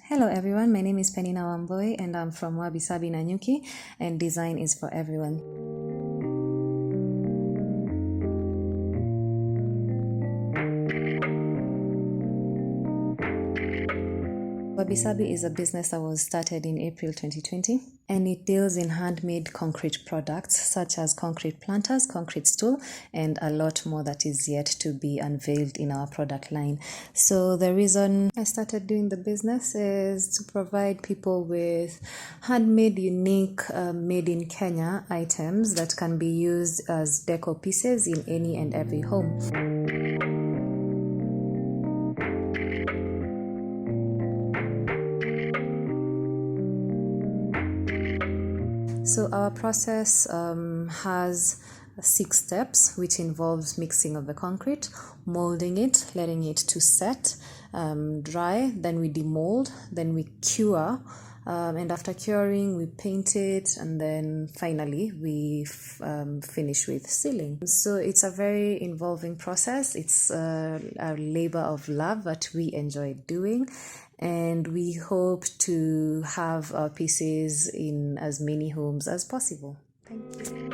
Hello everyone, my name is Peninah and I'm from Wabisabi Nanyuki, and design is for everyone. Wabisabi is a business that was started in April 2020, and it deals in handmade concrete products such as concrete planters, concrete stool, and a lot more that is yet to be unveiled in our product line. So the reason I started doing the business is to provide people with handmade, unique, made in Kenya items that can be used as decor pieces in any and every home. So our process has 6 steps, which involves mixing of the concrete, molding it, letting it to set, dry, then we de-mould, then we cure, and after curing we paint it, and then finally we finish with sealing. So it's a very involving process. It's a labor of love that we enjoy doing, and we hope to have our pieces in as many homes as possible. Thank you.